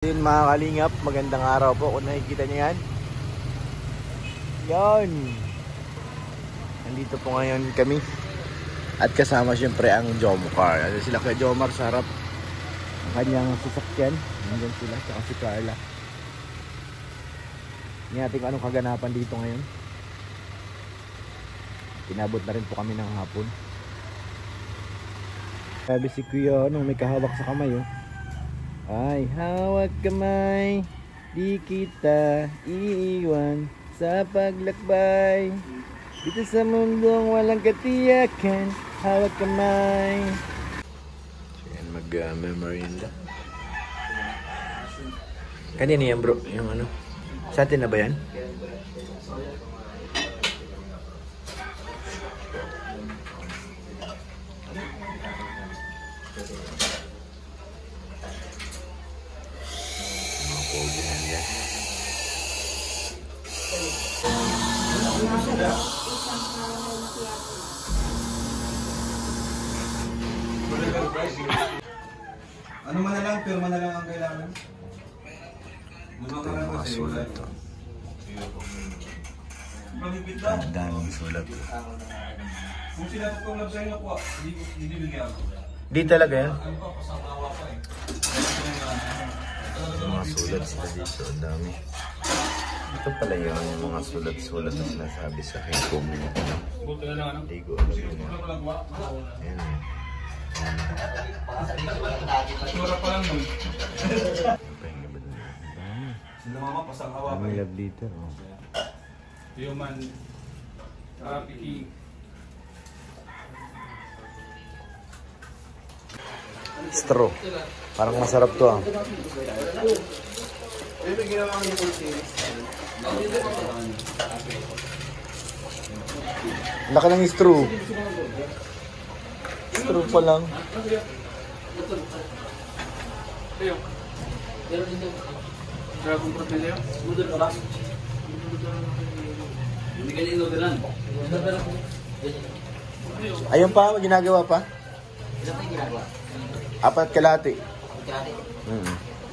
Yun mga kalingap, magandang araw po kung nakikita niyo yan. Yan. Nandito po ngayon kami. At kasama siyempre ang Jomcar. Ano sila kay Jomar sa harap. Ang kanyang sasakyan. Nandun sila, saka si Carla. Hindi natin anong kaganapan dito ngayon. Pinabot na rin po kami ng hapon. Sabi si Kuya, may kahawak sa kamay oh. Ay, hawak kamay, di kita iiwan sa paglakbay. Dito sa mundong walang katiyakan, hawak kamay. So yan, mag-merienda. Kanina yan bro, yung ano? Sa atin na ba yan? Ano man na lang, pirma na lang ang kailangan. Mga sulat to. Ang daming sulat to. Kung sila kung love sa'yo nakuha, hindi bigyan ako. Di talaga yan? Mga sulat sila dito, ang dami. Ito pala yung mga sulat-sulat na sinasabi sa akin kung hindi ko alam yun. Ayan. Sura pa lang nun. Sila mama, pasang hawa pa. May love dito. Human trafficking. Straw. Parang masarap to ah. Laki ng straw. Straw pa lang. Dragon Protelio? Ayun pa, ginagawa pa? Apat kalahati.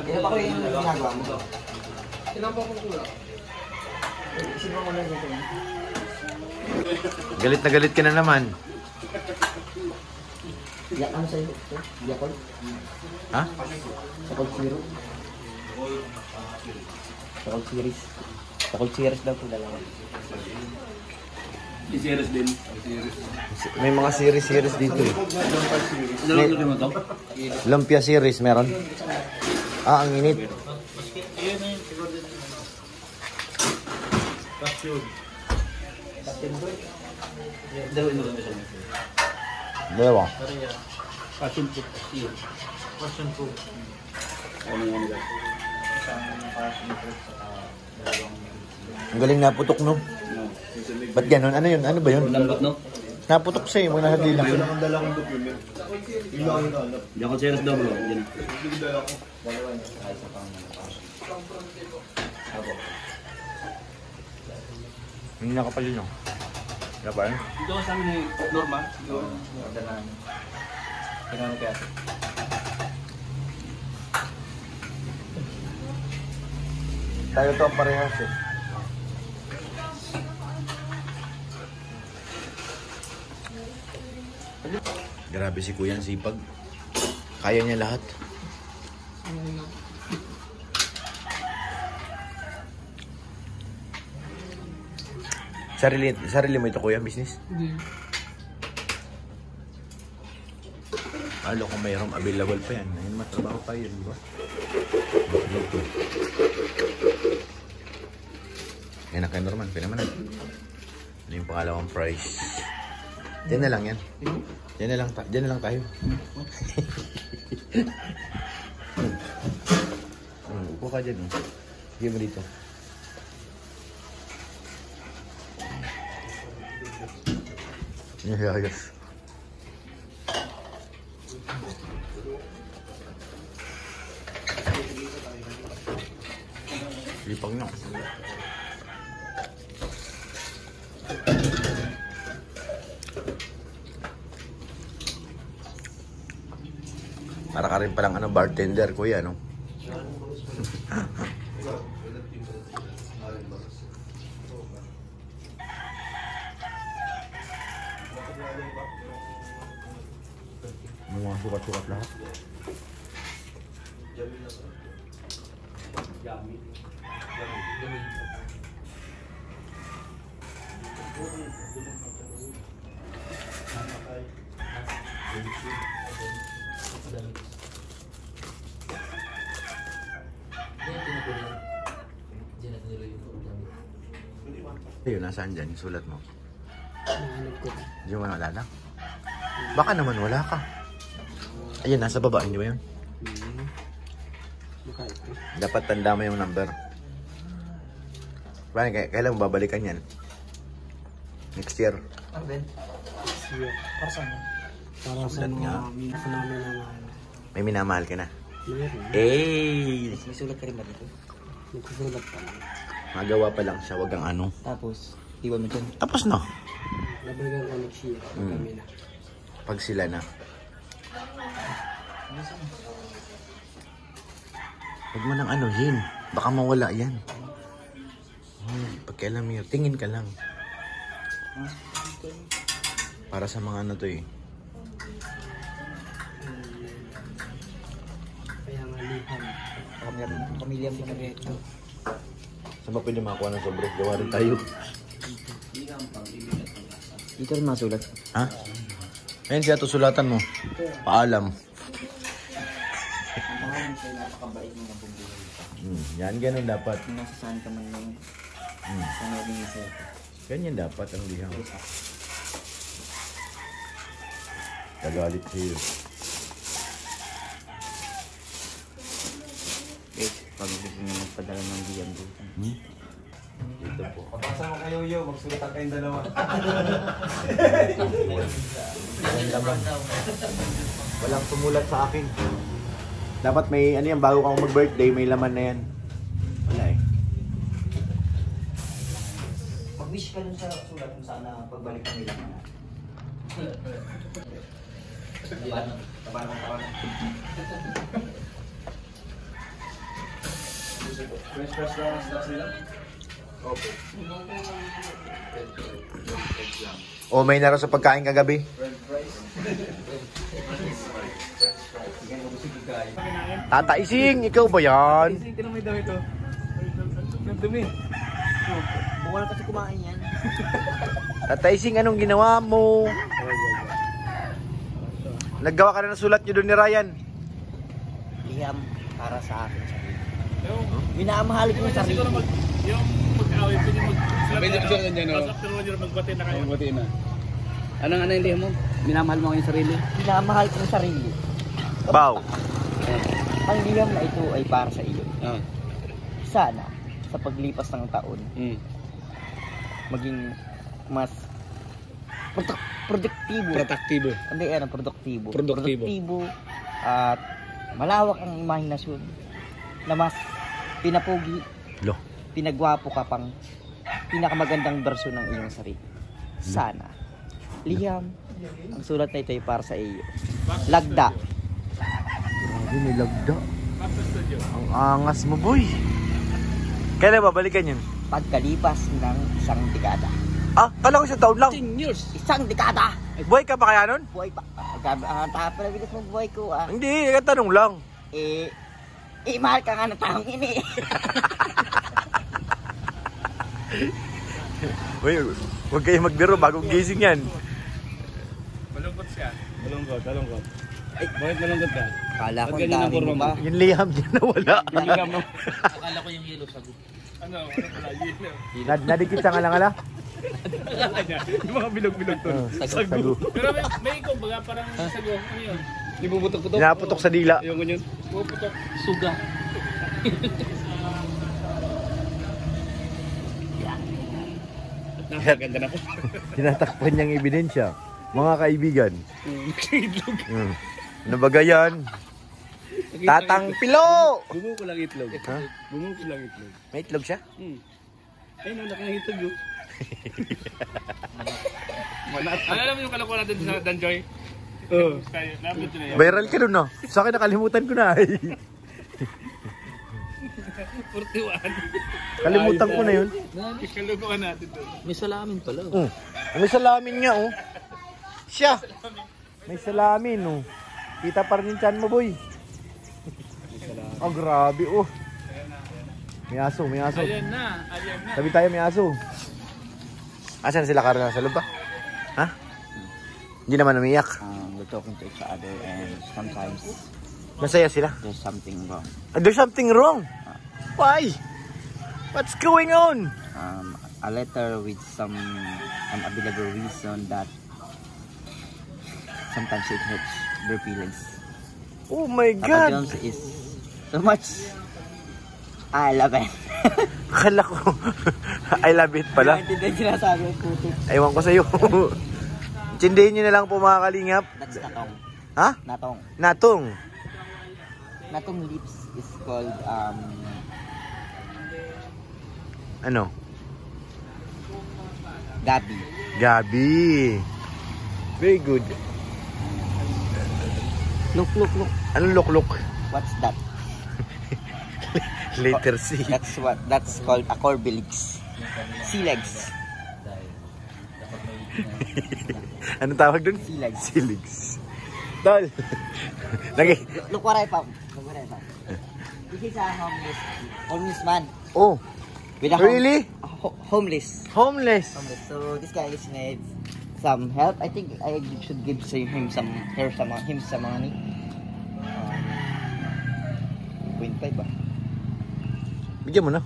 Ilan pa ko yung ginagawa mo? Ilan pa ko kulang? Galit na galit ka na naman. Ano sa'yo? Yakol? Ha? Yakol Zero? Yakol Series? Yakol Series daw po dalawa. Series din. May mga series dito eh. May, lumpia series meron. Ah, ang init. Dalawa. Passion food. Passion food. Ang galing naputok no. Ba't ganun? Ano yun? Ano ba yun? Lambot no? Naputok siya yung mga nahadila. Yung ako series daw bro. Yan. Hindi nakapalin no. Kaya ba yun? Dito ka sa amin ni Norma. Doon. Kailangan kaya. Tayo to ang parehas eh. Grabe si Kuya, ang sipag. Kaya niya lahat. Sarili mo ito Kuya, business? Hindi. Alo kung mayroong available pa yan. Ayun, matrabaho pa yun, di ba? Yan na kay Norman, pinamanan. Ano yung pangalawang price? Diyan na lang yan. Diyan na lang tayo. Upo ka dyan. Sige mo dito. Yes. Lipag nyo. Para ka rin palang bartender, kuya, no? Mga sukat-sukat lahat. Ayun, nasaan dyan? Sulat mo. Nahanap ko. Hindi mo naalala? Baka naman wala ka. Ayun, nasa baba. Hindi ba yun? Mukha ito. Dapat tanda mo yung number. Paano, kailan mo babalikan yan? Next year. Ano Ben? Siya. Para saan? Para sa Sulat nga. mga namin na May minamahal ka na. meron. Eh! May sulat ka rin ba dito? Nagsusulat pa lang. Magawa pa lang siya, wag ang ano. Tapos, iwan mo dyan. Tapos na. Nabalikan ko next year. Kami na. Pag sila na. Huwag mo nang anuhin. Baka mawala yan. Pagkailan mo yun, tingin ka lang. Para sa mga ano to eh. Kaya nga liham. Pamilya mo na ito. Saan ba pwede makakuha ng sobre? Gawa rin tayo. Dito rin masulat. Ha? Ayun siya, sulatan mo. Paalam. Ang sa'yo napakabait mo na bumbuhay. Yan, ganun dapat. Kung nasa saan ka man ngayon, saan naging isa ito. Ganyan dapat ang liham. Kagalit sa'yo. Guys, pag gusto nyo magpadala ng biyam dito. Dito po. Pagpasa mo kayo yo, magsulat kayong dalawa. Walang sumulat sa akin. Dapat may ano yan, bago kang mag-birthday, may laman na yan. Wala eh. Mag-wish ka dun sa sulat kung saan na pagbalik ka nila. Fresh lang ang snacks nila. O may naroon sa pagkain kagabi? Tata Ising, ikaw ba yan? Tingnan mo yung dami ito. Ang dumi. Bukal kasi kumain yan. Tata Ising, anong ginawa mo? Naggawa ka na ng sulat niyo doon ni Ryan. Liham para sa akin. Minamahal ko yung sarili. Yung mag-away, pwede mag-sulat dyan. Tapos after one year, magbati na kayo. Magbati na. Anong yung liha mo? Minamahal mo yung sarili? Minamahal ko yung sarili. Bow. Ang liham na ito ay para sa iyo. Ah. Sana, sa paglipas ng taon, maging mas produktibo. Protaktibo. Hindi, produktibo. Produktibo. Produktibo at malawak ang imahinasyon na mas pinapugi, Lo. pinagwapo ka pang pinakamagandang bersyon ng iyong sarili. Sana. Liham, ang sulat na ito ay para sa iyo. Lagda. Grabe, may lagda. Ang angas mo, boy. Kailan ba balikan yun? Pagkalipas ng isang dekada. Ah, kala ko isang taon lang. 10 years. Isang dekada! Buhay ka pa kaya nun? Buhay pa. Ang tapos na bilis mong buhay ko ah. Hindi, katanong lang. Mahal ka nga ng taong ini. Uy, huwag kayo magbiro, bagong gising yan. Malungkot siya. Malungkot. Ay, bakit malungkot ka? Kala ko Ganyan ang dami mo forma pa. Yung liham dyan nawala. Bigla mo. Akala ko yung yellow sagot. Ano pala, yun. Nadikit sa nga Yung mga bilog-bilog to. Sago. Pero may ikaw baga parang sago. Ano yun? Ibubutok-putok? Pinaputok sa dila. Yung ganyan. Ibubutok. Suga. Napaganda na po. Tinatakpan niyang ebidensya. Mga kaibigan. Itlog. Ano ba gayan? Tatang pilo! Bumuko lang itlog. Ha? Bumuko lang itlog. May itlog siya? Ayun, laki ng itlog yun. Alam mo yung kalokohan natin sa Danjoy? Oo. Nabot yun na yan. Viral ka dun, no? Sa akin nakalimutan ko na. 41. Kalimutan ko na yun. Ikalubukan natin doon. May salamin pala. Oh, may salamin nga oh. Siya. May salamin oh. Kita pa rin yung chan mo boy. Oh grabe oh. May aso, may aso. Ayan na, ayan na. Tabi tayo, may aso. Asan sila Carla? Sa loob ba? Ha? Hindi naman umiyak. We're talking to each other and sometimes Masaya sila. there's something wrong. There's something wrong. Why? What's going on? A letter with some unavailable reason that sometimes it hurts their feelings. Oh my Papa God. Jones is so much. I love it. Akala ko. I love it pala. Hindi sinasabi ko putik. Ewan ko sa'yo. Intindihin nyo na lang po mga kalingap. That's natong. Ha? Natong. Natong. Natong lips is called Ano? Gabi. Gabi. Very good. Look. Anong look-look? What's that? Letter C. That's called a corbilix. Sea legs. Anong tawag dun? Sea legs. Siligs. Tol. Lagi. Look what I found. This is a homeless man. Oh. With a Really? homeless. Homeless. So this guy is needs some help. I think I should give him some money. 0.5 ba? Bigyan mo na.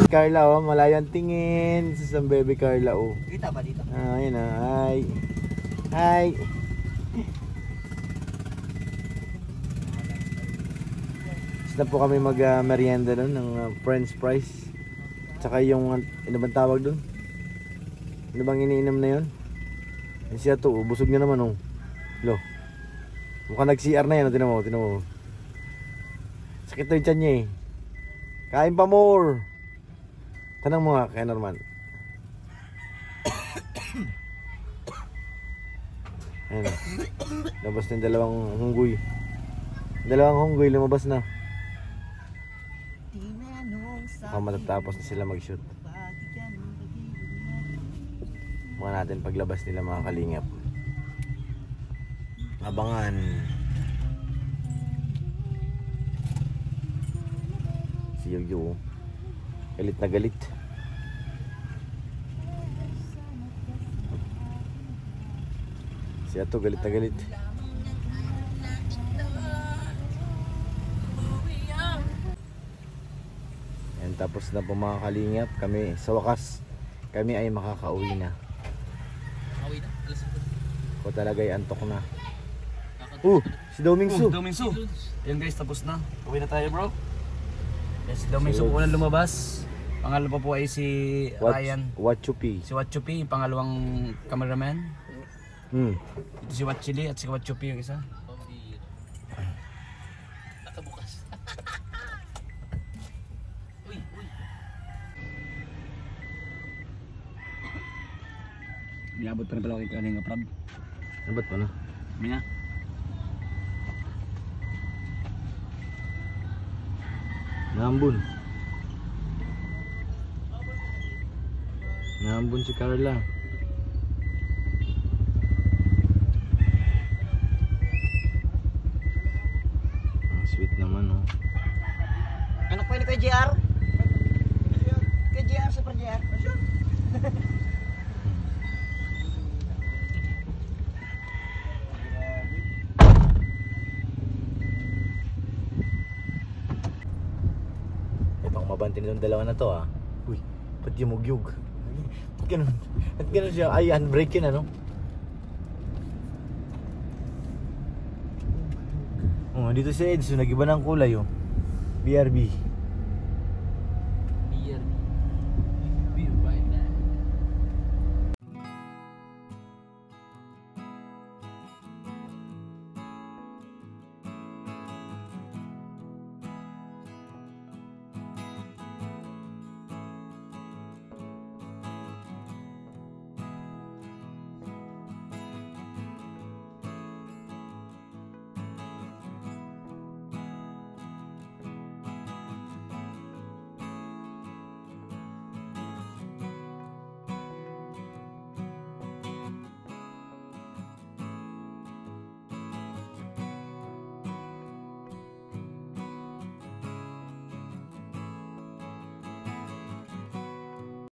Carla oh, malayo ang tingin sa isang baby Carla oh. Kita ba dito? Ah, ayun na. Hi. Hi. Basta po kami mag-merienda doon ng French fries. Tsaka yung, ano bang tawag doon? Ano bang iniinom na yun? Yan siya to, busog na naman oh. Lo. Mukhang nag-CR na yan, tinan mo. Sakit to yung tiyan niya eh. Kain pa more. Tanang mo nga kay Norman. Ayan. Labas na yung dalawang hunggoy. Dalawang hunggoy lumabas na. Mukhang matatapos na sila mag-shoot. Mukha natin paglabas nila mga kalingap. Abangan. Si Yoyo. Galit na galit. Si Ato galit na galit. Yan, tapos na po mga kalingap. Kami sa wakas kami ay makakauwi na. Ako talaga ay antok na. Si Domingsu. Domingsu. Ayun guys, tapos na. Uwi na tayo bro. Yes, Domingsu po na lumabas. Pangalawa pa po ay si Ryan. Wachupi. Si Wachupi, pangalawang cameraman. Ito si Wachili at si Wachupi yung isa. Nakabukas. Uy. Minabot pa rin pala kay Kalinga Prab. Nabat pa na? Mina. Nambun. Nambun si Carla. Ang sweet naman oh. Anak ko ini kay JR. Kay JR, super JR. Mabanti nitong dalawa na to ah. Uy, ba't yung mugyog? Ba't ganun siya? Ay, handbrake yun ano? Oh, dito si Edso, nag-iba ng kulay oh. BRB.